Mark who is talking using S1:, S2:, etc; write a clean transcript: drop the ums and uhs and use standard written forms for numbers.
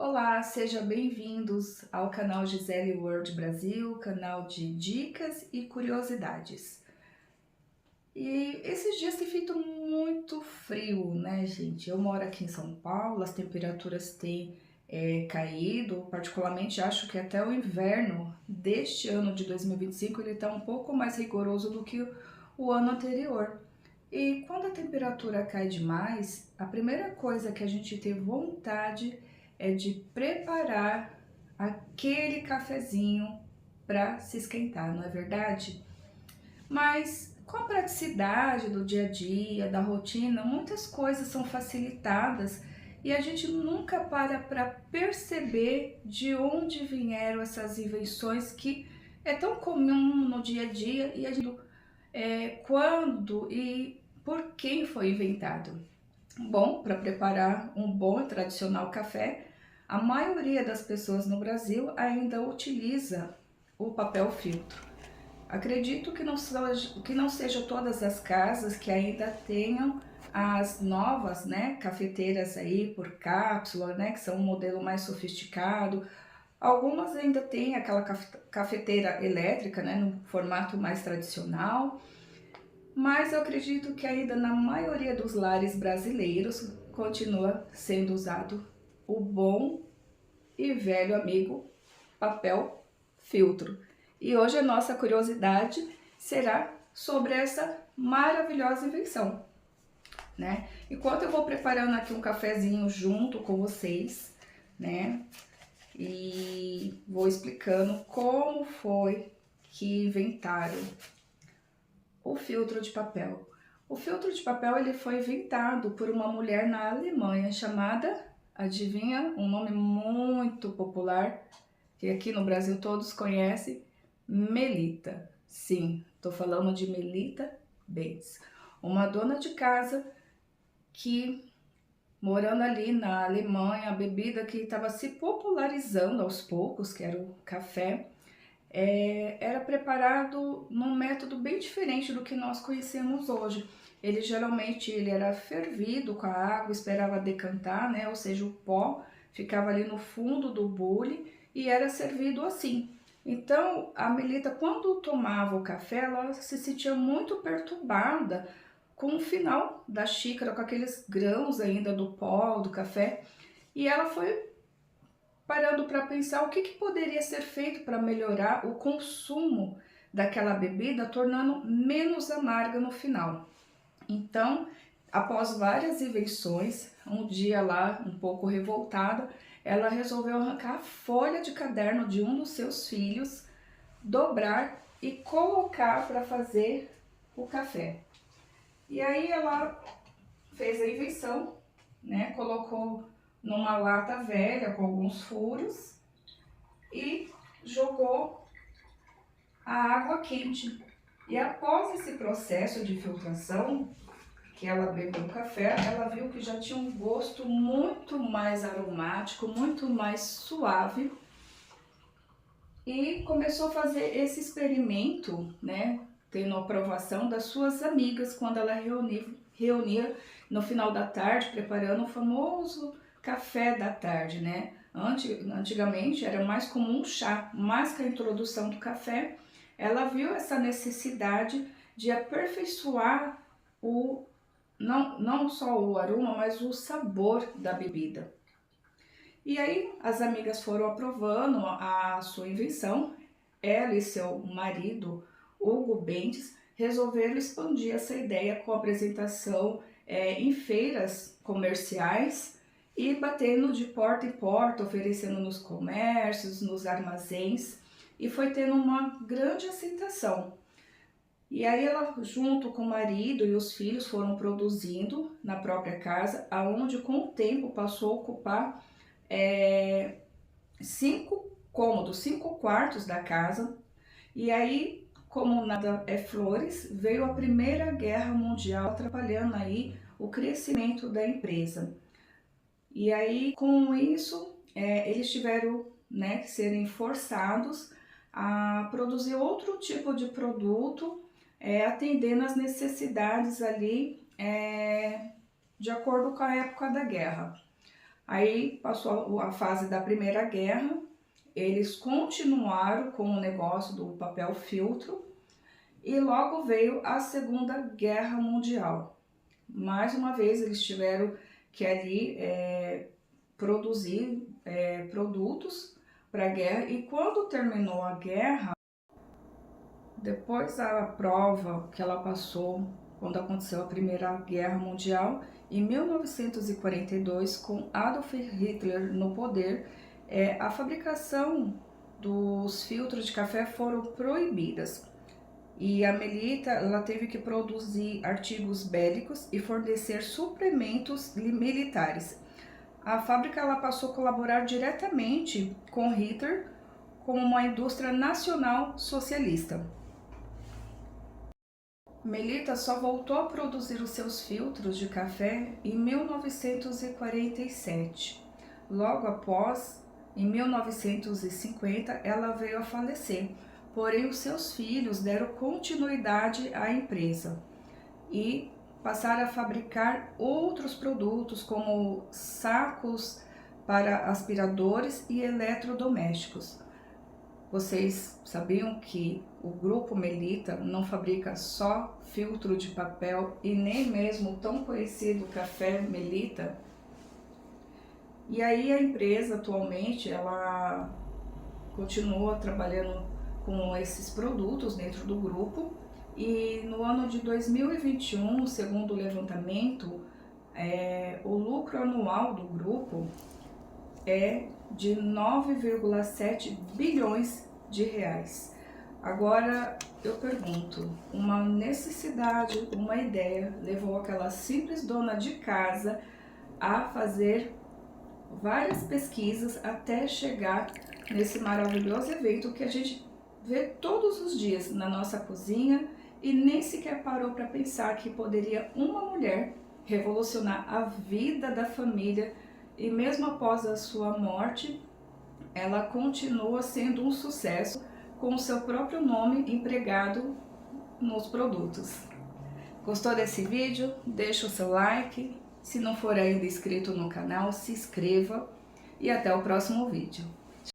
S1: Olá, sejam bem-vindos ao canal Gisele World Brasil, canal de dicas e curiosidades. E esses dias tem feito muito frio, né, gente? Eu moro aqui em São Paulo, as temperaturas têm caído, particularmente acho que até o inverno deste ano de 2025 ele está um pouco mais rigoroso do que o ano anterior. E quando a temperatura cai demais, a primeira coisa que a gente tem vontade é de preparar aquele cafezinho para se esquentar, não é verdade? Mas com a praticidade do dia a dia, da rotina, muitas coisas são facilitadas e a gente nunca para perceber de onde vieram essas invenções que é tão comum no dia a dia e a gente quando e por quem foi inventado. Bom, para preparar um bom e tradicional café, a maioria das pessoas no Brasil ainda utiliza o papel filtro. Acredito que não seja todas as casas que ainda tenham as novas, né, cafeteiras aí por cápsula, né, que são um modelo mais sofisticado. Algumas ainda têm aquela cafeteira elétrica, né, no formato mais tradicional, mas eu acredito que ainda na maioria dos lares brasileiros continua sendo usado o bom e velho amigo papel filtro. E hoje a nossa curiosidade será sobre essa maravilhosa invenção, né? Enquanto eu vou preparando aqui um cafezinho junto com vocês, né? E vou explicando como foi que inventaram o filtro de papel. O filtro de papel ele foi inventado por uma mulher na Alemanha chamada, adivinha, um nome muito popular, que aqui no Brasil todos conhecem, Melita. Sim, estou falando de Melita Bates, uma dona de casa que, morando ali na Alemanha, a bebida que estava se popularizando aos poucos, que era o café, era preparado num método bem diferente do que nós conhecemos hoje. Ele era fervido com a água, esperava decantar, né? Ou seja, o pó ficava ali no fundo do bule e era servido assim. Então, a Melita, quando tomava o café, ela se sentia muito perturbada com o final da xícara, com aqueles grãos ainda do pó, do café, e ela foi parando para pensar o que poderia ser feito para melhorar o consumo daquela bebida, tornando menos amarga no final. Então, após várias invenções, um dia lá, um pouco revoltada, ela resolveu arrancar a folha de caderno de um dos seus filhos, dobrar e colocar para fazer o café. E aí ela fez a invenção, né? Colocou numa lata velha com alguns furos e jogou a água quente. E após esse processo de filtração, que ela bebeu o café, ela viu que já tinha um gosto muito mais aromático, muito mais suave e começou a fazer esse experimento, né, tendo a aprovação das suas amigas quando ela reunia no final da tarde, preparando o famoso café da tarde, né? Antigamente era mais comum um chá, mas com a introdução do café, ela viu essa necessidade de aperfeiçoar o não só o aroma, mas o sabor da bebida. E aí as amigas foram aprovando a sua invenção. Ela e seu marido, Hugo Bentes, resolveram expandir essa ideia com apresentação em feiras comerciais e batendo de porta em porta, oferecendo nos comércios, nos armazéns, e foi tendo uma grande aceitação. E aí ela, junto com o marido e os filhos, foram produzindo na própria casa, aonde com o tempo passou a ocupar 5 cômodos, 5 quartos da casa. E aí, como nada é flores, veio a Primeira Guerra Mundial atrapalhando aí o crescimento da empresa. E aí, com isso, eles tiveram, né, que serem forçados a produzir outro tipo de produto, atendendo às necessidades ali, de acordo com a época da guerra. Aí passou a fase da Primeira Guerra, eles continuaram com o negócio do papel filtro e logo veio a Segunda Guerra Mundial. Mais uma vez eles tiveram que ali produzir produtos para a guerra, e quando terminou a guerra, depois da prova que ela passou quando aconteceu a Primeira Guerra Mundial, em 1942, com Adolf Hitler no poder, a fabricação dos filtros de café foram proibidas. E a Melita ela teve que produzir artigos bélicos e fornecer suprimentos militares. A fábrica ela passou a colaborar diretamente com Hitler como uma indústria nacional socialista. Melita só voltou a produzir os seus filtros de café em 1947. Logo após, em 1950, ela veio a falecer, porém os seus filhos deram continuidade à empresa e passaram a fabricar outros produtos como sacos para aspiradores e eletrodomésticos. Vocês sabiam que o grupo Melita não fabrica só filtro de papel e nem mesmo o tão conhecido café Melita? E aí a empresa atualmente ela continua trabalhando com esses produtos dentro do grupo, e no ano de 2021, segundo o levantamento, o lucro anual do grupo é de 9,7 bilhões de reais. Agora eu pergunto, uma necessidade, uma ideia levou aquela simples dona de casa a fazer várias pesquisas até chegar nesse maravilhoso evento que a gente vê todos os dias na nossa cozinha, e nem sequer parou para pensar que poderia uma mulher revolucionar a vida da família, e mesmo após a sua morte, ela continua sendo um sucesso com o seu próprio nome empregado nos produtos. Gostou desse vídeo? Deixa o seu like. Se não for ainda inscrito no canal, se inscreva e até o próximo vídeo.